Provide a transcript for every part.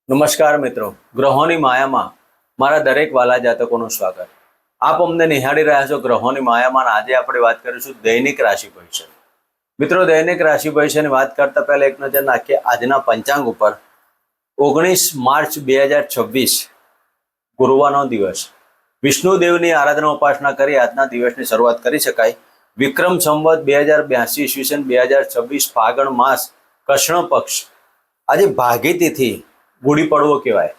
નમસ્કાર મિત્રો, ગ્રહોની માયામાં મારા દરેક વાલા જાતકોનું સ્વાગત. આપ અમને નિહાળી રહ્યા છો ગ્રહોની માયામાં. આજે આપણે વાત કરીશું દૈનિક રાશિ ભવિષ્ય. મિત્રો, દૈનિક રાશિ ભવિષ્યની વાત કરતા પહેલા એક નજર નાખીએ આજના પંચાંગ ઉપર. 19 માર્ચ 2026 ગુરુવારનો દિવસ. વિષ્ણુદેવની આરાધના ઉપાસના કરી આજના દિવસની શરૂઆત કરી શકાય. વિક્રમ સંવત 2082 ઈસવીસન 2026 ફાગણ માસ કૃષ્ણ પક્ષ. આજે ભાગી તિથિ ગુડી પડવો કહેવાય.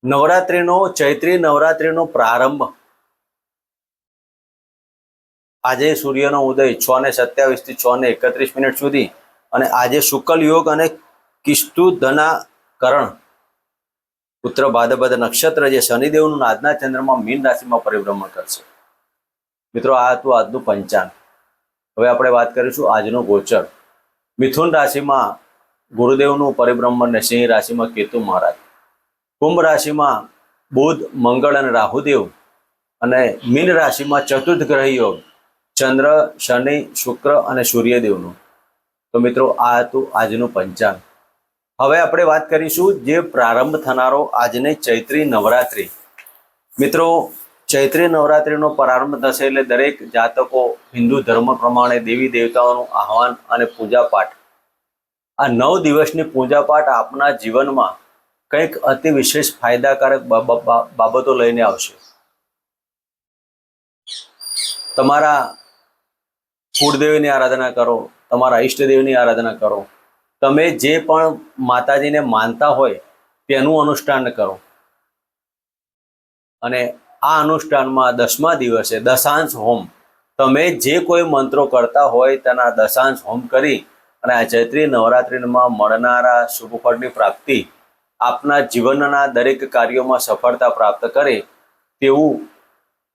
નવરાત્રિનો ચૈત્રી નવરાત્રિનો પ્રારંભ. આજે સૂર્યનો ઉદય 6:27 થી 6:31 સુધી અને આજે શુક્લ યોગ અને કિસ્તુ ધના કરણ પુત્ર ભાદરપદ નક્ષત્ર જે શનિદેવનું આજના ચંદ્રમાં મીન રાશિમાં પરિભ્રમણ કરશે. મિત્રો, આ હતું આજનું પંચાંગ. હવે આપણે વાત કરીશું આજનું ગોચર. મિથુન રાશિમાં ગુરુદેવનું પરિભ્રમણ ને સિંહ રાશિમાં કેતુ મહારાજ, કુંભ રાશિમાં બુધ મંગળ અને રાહુદેવ અને મીન રાશિમાં ચતુર્થ ગ્રહ યોગ ચંદ્ર શનિ શુક્ર અને સૂર્યદેવનું. તો મિત્રો, આ હતું આજનું પંચાંગ. હવે આપણે વાત કરીશું જે પ્રારંભ થનારો આજની ચૈત્રી નવરાત્રિ. મિત્રો, ચૈત્રી નવરાત્રિનો પ્રારંભ થશે એટલે દરેક જાતકો હિન્દુ ધર્મ પ્રમાણે દેવી દેવતાઓનું આહવાન અને પૂજાપાઠ, આ 9 દિવસની પૂજાપાઠ આપના જીવનમાં કંઈક અતિ વિશેષ ફાયદાકારક બાબતો લઈને આવશે. તમારા કુળદેવીની આરાધના કરો, તમારા ઈષ્ટદેવની આરાધના કરો. તમે જે પણ માતાજીને માનતા હોય તેનું અનુષ્ઠાન કરો. અને આ અનુષ્ઠાનમાં 10મા દિવસે દશાંશ હોમ, તમે જે કોઈ મંત્રો કરતા હોય તેના દશાંશ હોમ કરી અને આ ચૈત્રી નવરાત્રિમાં મળનારા શુભ ફળની પ્રાપ્તિ આપના જીવનના દરેક કાર્યોમાં સફળતા પ્રાપ્ત કરે તેવું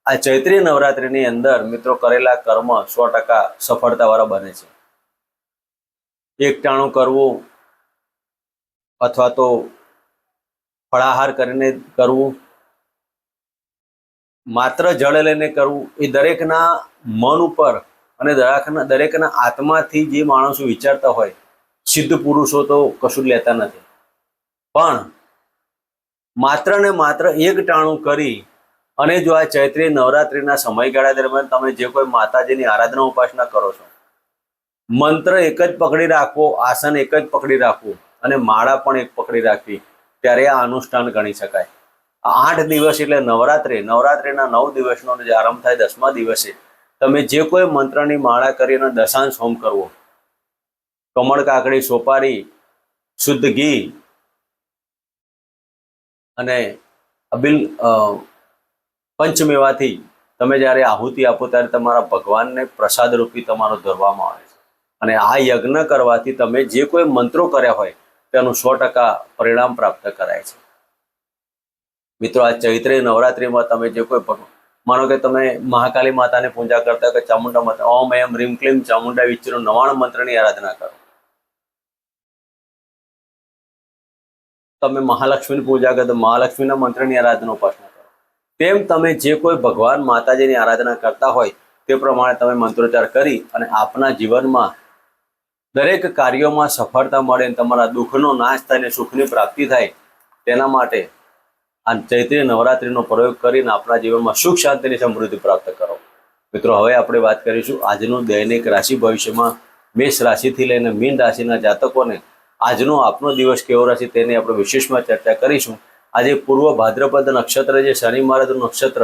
આ ચૈત્રી નવરાત્રિની અંદર મિત્રો કરેલા કર્મ 100% સફળતાવાળા બને છે. એકટાણું કરવું અથવા તો ફળાહાર કરીને કરવું, માત્ર જળ લઈને કરવું, એ દરેકના મન ઉપર અને દરેકના આત્માથી જે માણસો વિચારતા હોય, સિદ્ધ પુરુષો તો કશું લેતા નથી, પણ માત્ર ને માત્ર એક ટાણું કરી અને જો આ ચૈત્રી નવરાત્રિના સમયગાળા દરમિયાન તમે જે કોઈ માતાજીની આરાધના ઉપાસના કરો છો, મંત્ર એક જ પકડી રાખવો, આસન એક જ પકડી રાખવું અને માળા પણ એક પકડી રાખવી, ત્યારે આ અનુષ્ઠાન ગણી શકાય. 8 દિવસ એટલે નવરાત્રિના 9 દિવસનો જે આરંભ થાય 10મા દિવસે તમે જે કોઈ મંત્રની માળા કરીને દશાંશ હોમ કરવો, કમળ કાકડી સોપારી શુદ્ધ ઘી અને અબિલ પંચમેવાથી તમે જ્યારે આહુતિ આપો ત્યારે તમારા ભગવાનને પ્રસાદ રૂપી તમારો ધરવામાં આવે છે. અને આ યજ્ઞ કરવાથી તમે જે કોઈ મંત્રો કર્યા હોય તેનું 100% પરિણામ પ્રાપ્ત કરાય છે. મિત્રો, આ ચૈત્રી નવરાત્રિમાં તમે જે કોઈ માનો કે તમે મહાકાલી માતાને પૂજા કરતા હોય કે ચામુંડા માતા, ઓમ એમ રીમ ક્લીમ ચામુંડા વિષ્ણુ 99 મંત્રની આરાધના કરો. તમે મહાલક્ષ્મીની પૂજા કરો તો મહાલક્ષ્મીના મંત્રની આરાધના ઉપાસના કરો. તેમ તમે જે કોઈ ભગવાન માતાજીની આરાધના કરતા હોય તે પ્રમાણે તમે મંત્રોચ્ચાર કરી અને આપના જીવનમાં દરેક કાર્યોમાં સફળતા મળે, તમારા દુઃખનો નાશ થાય અને સુખની પ્રાપ્તિ થાય, તેના માટે આ ચૈત્રી નવરાત્રિનો પ્રયોગ કરીને આપણા જીવનમાં સુખ શાંતિની સમૃદ્ધિ પ્રાપ્ત કરો. મિત્રો, હવે આપણે વાત કરીશું આજનું દૈનિક રાશિ ભવિષ્યમાં. મેષ રાશિથી લઈને મીન રાશિના જાતકોને આજનો આપનો દિવસ કેવો રહેશે તેની આપણે વિશેષમાં ચર્ચા કરીશું. આજે પૂર્વ ભાદ્રપદ નક્ષત્ર જે શનિ મહારાજનું નક્ષત્ર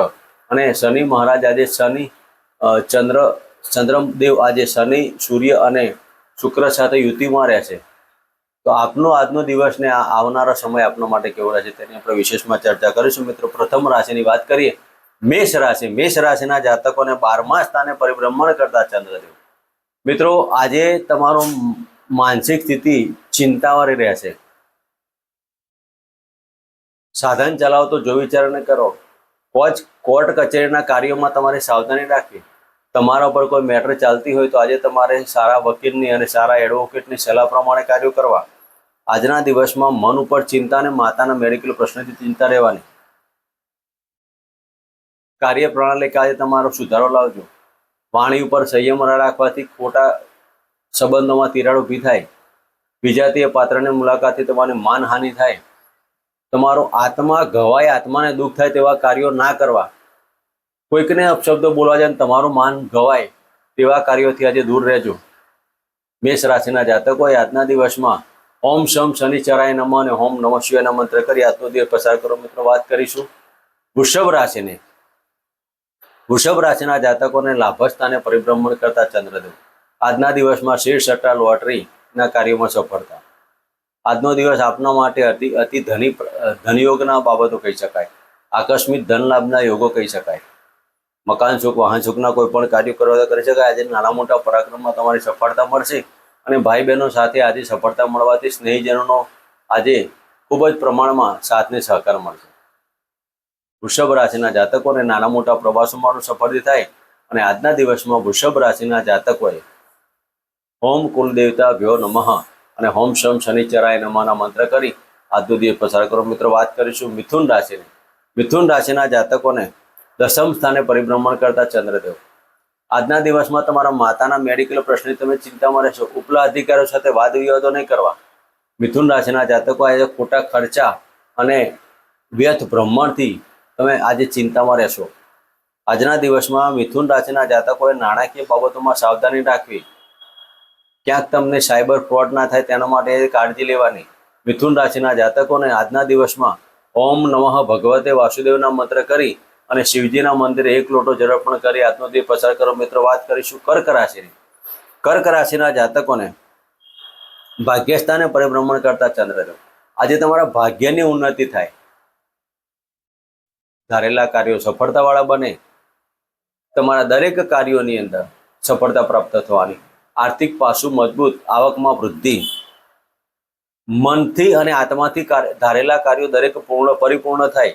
અને શનિ મહારાજ આજે ચંદ્રદેવ આજે શનિ સૂર્ય અને શુક્ર સાથે યુતિમાં રહેશે. તો આપનો આજનો દિવસ ને આવનારો સમય આપના માટે કેવો રહેશે તેની આપણે વિશેષમાં ચર્ચા કરીશું. મિત્રો, પ્રથમ રાશિની વાત કરીએ, મેષ રાશિ. મેષ રાશિના જાતકોને 12મા સ્થાને પરિભ્રમણ કરતા ચંદ્રદેવ. મિત્રો, આજે તમારું માનસિક સ્થિતિ ચિંતાવાળી રહેશે. સાધન ચલાવો તો જો વિચારને કરો. કોર્ટ કચેરીના કાર્યોમાં તમારે સાવધાની રાખવી. તમારા ઉપર કોઈ મેટર ચાલતી હોય તો આજે તમારે સારા વકીલની અને સારા એડવોકેટની સલાહ પ્રમાણે કાર્યો કરવા. આજના દિવસમાં મન ઉપર ચિંતા અને માતાના મેડિકલ પ્રશ્નથી ચિંતા રહેવાની. કાર્ય પ્રણાલી આજે તમારો સુધારો લાવજો. વાણી ઉપર સંયમ રાખવાથી ખોટા સંબંધોમાં તિરાડ ઊભી થાય. વિજાતીય પાત્રની મુલાકાતથી તમારી માનહાનિ થાય. તમારો આત્મા ઘવાય, આત્માને દુઃખ થાય તેવા કાર્યો ના કરવા. કોઈકને અપશબ્દો બોલવા જાય તમારું માન ઘવાય તેવા કાર્યોથી આજે દૂર રહેજો. મેષ રાશિના જાતકોએ આજના દિવસમાં ઓમ શમ શનિચરાય નમઃ અને ઓમ નમઃ શિવાયના મંત્ર કરી આજનો દિવસ પસાર કરો. મિત્રો, વાત કરીશું વૃષભ રાશિની. વૃષભ રાશિના જાતકોને લાભ સ્થાને પરિભ્રમણ કરતા ચંદ્રદેવ. આજના દિવસમાં શેર સટ્ટા લોટરીના કાર્યોમાં સફળતા. આજનો દિવસ આપના માટે અતિ ધનયોગના બાબતો કહી શકાય. આકસ્મિક ધન લાભના યોગો કહી શકાય. મકાન સુખ, વાહન સુખના કોઈ પણ કાર્યો કરવા કરી શકાય. આજે નાના મોટા પરાક્રમમાં તમારી સફળતા મળશે અને ભાઈ બહેનો સાથે આજે સફળતા મળવાથી સ્નેહીજનોનો આજે ખૂબ જ પ્રમાણમાં સાથને સહકાર મળશે. વૃષભ રાશિના જાતકોને નાના મોટા પ્રવાસોમાં સફળતા થાય અને આજના દિવસમાં વૃષભ રાશિના જાતકોએ ઓમ કુલદેવતા ભ્યો નમઃ અને ઓમ શમ શનિચરાય નમઃના મંત્ર કરી આજનો દિવસ પસાર કરો. મિત્રો, વાત કરીશું મિથુન રાશિની. મિથુન રાશિના જાતકોને દસમ સ્થાને પરિભ્રમણ કરતા ચંદ્રદેવ. આજના દિવસમાં તમારા માતાના મેડિકલ પ્રશ્નની તમે ચિંતામાં રહેશો. ઉપલા અધિકારીઓ સાથે વાદ વિવાદો નહીં કરવા. મિથુન રાશિના જાતકો આજે ખોટા ખર્ચા અને વ્યર્થ ભ્રમણથી તમે આજે ચિંતામાં રહેશો. આજના દિવસમાં મિથુન રાશિના જાતકોએ નાણાકીય બાબતોમાં સાવધાની રાખવી. ક્યાંક તમને સાયબર ફ્રોડ ના થાય તેના માટે કાળજી લેવાની. મિથુન રાશિના જાતકોને આજના દિવસમાં ઓમ નમઃ ભગવતે વાસુદેવના મંત્ર કરી અને શિવજીના મંદિરે એક લોટો જળ અર્પણ કરી આજનો દિવસ પસાર કરો. મિત્રો, વાત કરીશું કર્ક રાશિની. કર્ક રાશિના જાતકોને ભાગ્યસ્થાને પરિભ્રમણ કરતા ચંદ્રદેવ. આજે તમારા ભાગ્યની ઉન્નતિ થાય. ધારેલા કાર્યો સફળતાવાળા બને. તમારા દરેક કાર્યોની અંદર સફળતા પ્રાપ્ત થવાની. આર્થિક પાસું મજબૂત, આવકમાં વૃદ્ધિ. મનથી અને આત્માથી ધારેલા કાર્યો દરેક પરિપૂર્ણ થાય.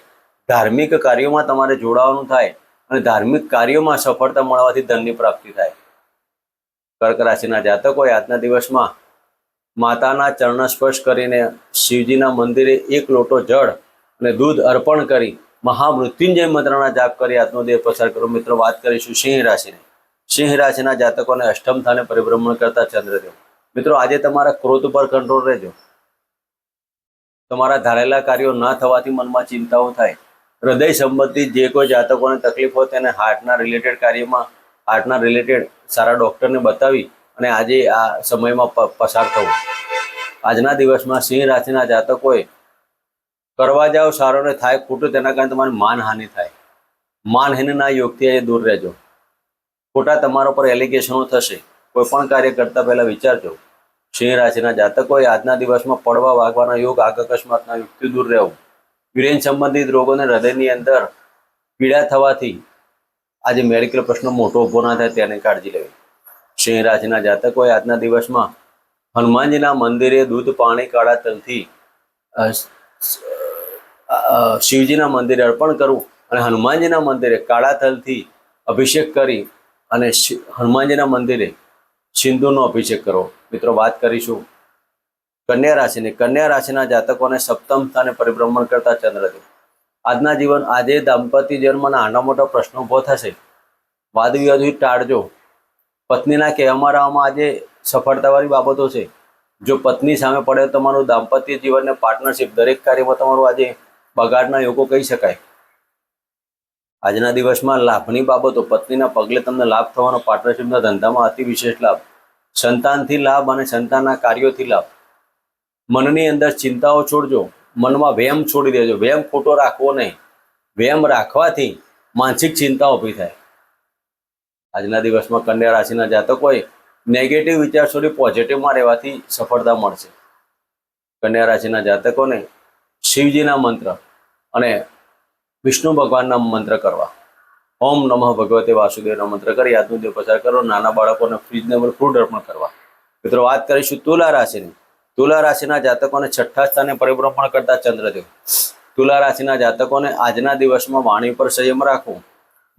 ધાર્મિક કાર્યોમાં તમારે જોડાવાનું થાય અને ધાર્મિક કાર્યોમાં સફળતા મળવાથી ધનની પ્રાપ્તિ થાય. કર્ક રાશિના જાતકોએ આજના દિવસમાં માતાના ચરણ સ્પર્શ કરીને શિવજીના મંદિરે એક લોટો જળ અને દૂધ અર્પણ કરી મહામૃત્યુંજય મંત્રના જાપ કરી આજનો દિવસ પસાર કરો. મિત્રો, વાત કરીશું સિંહ રાશિની. સિંહ રાશિના જાતકોને અષ્ટમ સ્થાને પરિભ્રમણ કરતા ચંદ્રદેવ. મિત્રો, આજે તમારા ક્રોધ પર કંટ્રોલ રહેજો. તમારા ધારેલા કાર્યો ન થવાથી મનમાં ચિંતાઓ થાય. હૃદય સંબંધિત જે કોઈ જાતકોને તકલીફ હોય તેને હાર્ટના રિલેટેડ સારા ડૉક્ટરને બતાવી અને આજે આ સમયમાં પસાર થવું. આજના દિવસમાં સિંહ રાશિના જાતકોએ કરવા જાઓ સારો ને થાય ખોટું તેના કારણે તમારી માનહાનિ થાય. માનહાનિના યોગથી આજે દૂર રહેજો. ખોટા તમારા પર એલિગેશનો થશે. કોઈ પણ કાર્ય કરતા પહેલા વિચારજો. સિંહ રાશિના જાતકોએ આજના દિવસમાં પડવા વાગવાના યોગ, આગ અકસ્માતના યોગથી દૂર રહેવું. યુરેન સંબંધિત રોગોને હૃદયની અંદર પીડા થવાથી આજે મેડિકલ પ્રશ્નો મોટો ઊભો ના થાય તેની કાળજી લેવી. સિંહ રાશિના જાતકોએ આજના દિવસમાં હનુમાનજીના મંદિરે દૂધ, પાણી, કાળા તલથી શિવજીના મંદિરે અર્પણ કરવું અને હનુમાનજીના મંદિરે કાળા તલથી અભિષેક કરી અને હનુમાનજીના મંદિરે સિંદૂરનો અભિષેક કરવો. મિત્રો, વાત કરીશું કન્યા રાશિની. કન્યા રાશિના જાતકોને સપ્તમ સ્થાને પરિભ્રમણ કરતા ચંદ્રદેવ. આજે દાંપત્ય જીવનમાં નાના મોટા પ્રશ્નો ઊભો થશે. વાદ વિવાદથી ટાળજો. પત્નીના કહેવામાં રહેવામાં આજે સફળતાવાળી બાબતો છે. જો પત્ની સામે પડે તો તમારું દાંપત્ય જીવન ને પાર્ટનરશિપ દરેક કાર્યમાં તમારું આજે બગાડના યોગો કહી શકાય. આજના દિવસમાં લાભની બાબતો, પત્નીના પગલે તમને લાભ થવાનો, પાર્ટનરશિપના ધંધામાં અતિ વિશેષ લાભ, સંતાનથી લાભ અને સંતાનના કાર્યોથી લાભ. મનની અંદર ચિંતાઓ છોડજો. મનમાં વહેમ છોડી દેજો. વહેમ ખોટો રાખવો નહીં. વહેમ રાખવાથી માનસિક ચિંતા ઊભી થાય. આજના દિવસમાં કન્યા રાશિના જાતકોએ નેગેટિવ વિચાર છોડી પોઝિટિવમાં રહેવાથી સફળતા મળશે. કન્યા રાશિના જાતકોને શિવજીના મંત્ર અને વિષ્ણુ ભગવાનના મંત્ર કરવા. ઓમ નમઃ ભગવતે વાસુદેવના મંત્ર કરી આજનો દિવસ પસાર કરો. નાના બાળકોને ફ્રીજને ફ્રૂટ અર્પણ કરવા. મિત્રો, વાત કરીશું તુલા રાશિની. તુલા રાશિના જાતકોને છઠ્ઠા સ્થાને પરિભ્રમણ કરતા ચંદ્રદેવ. તુલા રાશિના જાતકોને આજના દિવસમાં વાણી પર સંયમ રાખવું.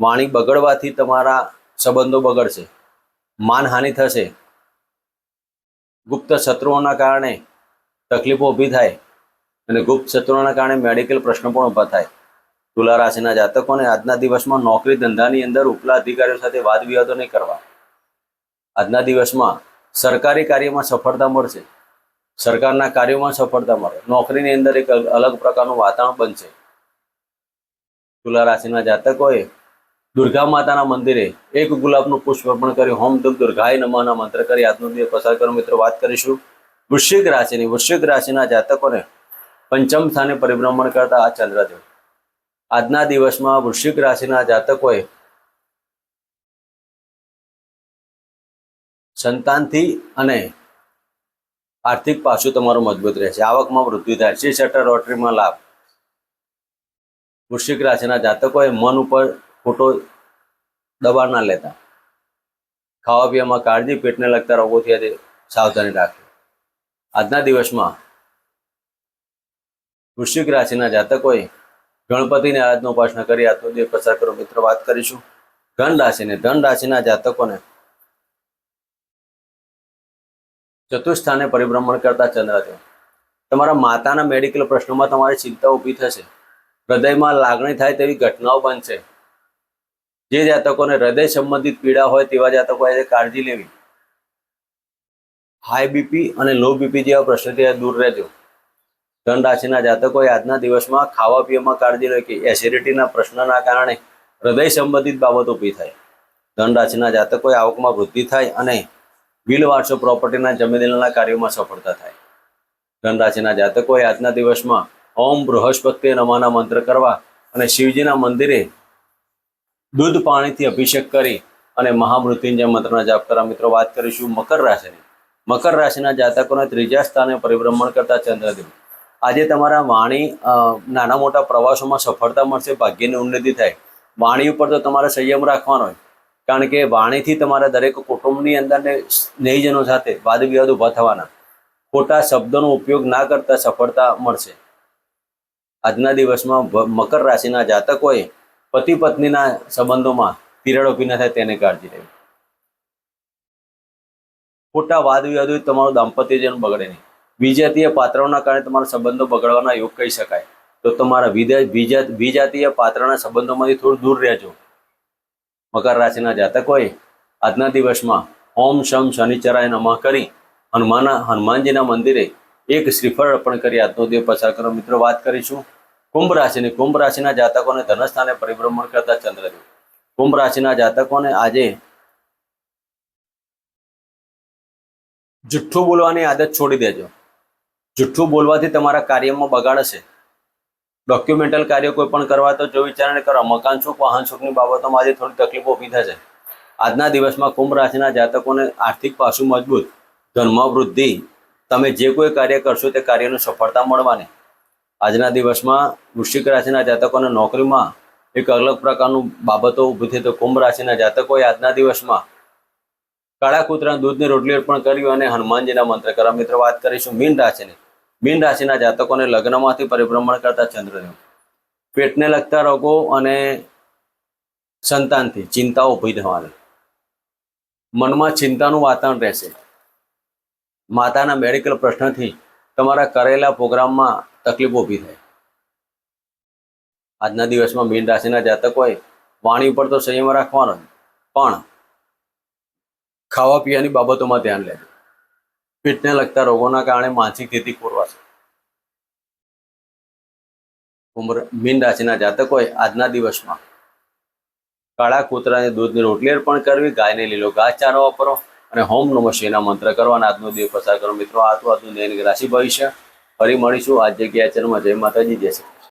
વાણી બગડવાથી તમારા સંબંધો બગડશે. માનહાનિ થશે. ગુપ્ત શત્રુઓના કારણે તકલીફો ઊભી થાય અને ગુપ્ત શત્રુઓના કારણે મેડિકલ પ્રશ્નો પણ ઊભા થાય. તુલા રાશિના જાતકોને આજના દિવસમાં નોકરી ધંધાની અંદર ઉપલા અધિકારીઓ સાથે વાદ વિવાદો નહીં કરવા. આજના દિવસમાં સરકારી કાર્યમાં સફળતા મળશે. સરકારના કાર્યોમાં સફળતા મળે, નોકરીની અંદર એક અલગ પ્રકારનું વાતાવરણ બનશે. તુલા રાશિના જાતકોએ દુર્ગા માતાના મંદિરે એક ગુલાબનું પુષ્પ અર્પણ કરી હોમ ધૂમ દુર્ગાય નમઃના મંત્ર કરી આજનો દિવસ પસાર કરો. મિત્રો, વાત કરીશું વૃશ્ચિક રાશિની. વૃશ્ચિક રાશિના જાતકોને પંચમ સ્થાને પરિભ્રમણ કરતા આ ચંદ્રદેવ. આજના દિવસમાં વૃશ્ચિક રાશિના જાતકોએ સંતાનથી અને આર્થિક પાસું તમારું મજબૂત રહેશે. આવકમાં વૃદ્ધિ થાય. શેર સટ્ટા રોટરીમાં લાભ. વૃશ્ચિક રાશિના જાતકોએ મન ઉપર ખોટો દબાણ ના લેતા. ખાવા પીવામાં કાળજી. પેટને લગતા રોગોથી આજે સાવધાની રાખવી. આજના દિવસમાં વૃશ્ચિક રાશિના જાતકોએ ગણપતિની આરાધના ઉપાસના કરી આજનો દિવસ પસાર કરો. મિત્રો, વાત કરીશું ધન રાશિને. ધન રાશિના જાતકોને ચતુર્થ સ્થાને પરિભ્રમણ કરતા ચંદ્રદેવ. તમારા માતાના મેડિકલ પ્રશ્નોમાં તમારી ચિંતા ઊભી થશે. હૃદયમાં લાગણી થાય તેવી ઘટનાઓ બનશે. જે જાતકોને હૃદય સંબંધિત પીડા હોય તેવા જાતકોએ કાળજી લેવી. હાઈ બીપી અને લો બીપી જેવા પ્રશ્નોથી દૂર રહેજો. ધન રાશિના જાતકોએ આજના દિવસમાં ખાવા પીવામાં કાળજી લે કે એસિડિટીના પ્રશ્નના કારણે હૃદય સંબંધિત બાબતો ઊભી થાય. ધન રાશિના જાતકોએ આવકમાં વૃદ્ધિ થાય અને બિલ વારસો પ્રોપર્ટીના જમીનના કાર્યોમાં સફળતા થાય. ધન રાશિના જાતકોએ આજના દિવસમાં ઓમ બૃહસ્પતિ નમઃના મંત્ર કરવા અને શિવજીના મંદિરે દૂધ પાણીથી અભિષેક કરી અને મહામૃત્યુંજય મંત્રના જાપ કરવા. મિત્રો, વાત કરીશું મકર રાશિની. મકર રાશિના જાતકોને ત્રીજા સ્થાને પરિભ્રમણ કરતા ચંદ્રદેવ. આજે તમારા વાણી નાના મોટા પ્રવાસોમાં સફળતા મળશે. ભાગ્યની ઉન્નતિ થાય. વાણી ઉપર તો તમારે સંયમ રાખવાનો હોય, કારણ કે વાણીથી તમારા દરેક કુટુંબની અંદર સ્નેહીજનો સાથે વાદ વિવાદ ઊભા થવાના. ખોટા શબ્દોનો ઉપયોગ ના કરતા સફળતા મળશે. આજના દિવસમાં મકર રાશિના જાતકોએ પતિ પત્નીના સંબંધોમાં તિરાડ ઊભી ન થાય તેની કાળજી લેવી. ખોટા વાદ વિવાદો તમારું દાંપત્ય જીવન બગડે નહીં. વિજાતીય પાત્રોના કારણે તમારા સંબંધો બગડવાના યોગ કહી શકાય. તો તમારા વિજાતીય પાત્રના સંબંધોમાંથી થોડું દૂર રહેજો. મકર રાશિના જાતકોએ આજના દિવસમાં ઓમ શમ શનિચરાય નમઃ કરી હનુમાનજીના મંદિરે એક શ્રીફળ અર્પણ કરી આજનો દિવસ પસાર કરો. મિત્રો, વાત કરીશું કુંભ રાશિની. કુંભ રાશિના જાતકોને ધનસ્થાને પરિભ્રમણ કરતા ચંદ્રદેવ. કુંભ રાશિના જાતકોને આજે જુઠ્ઠું બોલવાની આદત છોડી દેજો. જુઠ્ઠું બોલવાથી તમારા કાર્યમાં બગાડ હશે. ડોક્યુમેન્ટલ કાર્ય કોઈ પણ કરવા તો જો વિચારણા કરો. મકાન સુખ વાહન સુખની બાબતોમાં આજે થોડી તકલીફો ઊભી થશે. આજના દિવસમાં કુંભ રાશિના જાતકોને આર્થિક પાસું મજબૂત, ધનમાં વૃદ્ધિ. તમે જે કોઈ કાર્ય કરશો તે કાર્યની સફળતા મળવાની. આજના દિવસમાં વૃશ્ચિક રાશિના જાતકોને નોકરીમાં એક અલગ પ્રકારનું બાબતો ઊભી થઈ. તો કુંભ રાશિના જાતકોએ આજના દિવસમાં કાળા કૂતરાના દૂધની રોટલી અર્પણ કર્યું અને હનુમાનજીના મંત્ર કરવા. મિત્રો, વાત કરીશું મીન રાશિની. મીન રાશિના જાતકોને લગ્નમાંથી પરિભ્રમણ કરતા ચંદ્રદેવ. પેટને લગતા રોગો અને સંતાનથી ચિંતાઓ ઊભી થવાની. મનમાં ચિંતાનું વાતાવરણ રહેશે. માતાના મેડિકલ પ્રશ્નથી તમારા કરેલા પ્રોગ્રામમાં તકલીફો ઊભી થાય. આજના દિવસમાં મીન રાશિના જાતકોએ વાણી ઉપર તો સંયમ રાખવાનો, પણ ખાવા પીવાની બાબતોમાં ધ્યાન લેજો. પેટને લગતા રોગોના કારણે માનસિક સ્થિતિ ખોરવાશે. મીન રાશિના જાતકોએ આજના દિવસમાં કાળા કૂતરાને દૂધની રોટલી અર્પણ કરવી, ગાયને લીલો ઘાસચારો વાપરો અને હોમ નમઃ શિવાયના મંત્ર કરવાના આજનો દિવસ પસાર કરો. મિત્રો, આ તો આજનું દૈનિક રાશિ ભવિષ્ય. ફરી મળીશું આ જગ્યાએ. ચરમાં જય માતાજી, જય શ્રી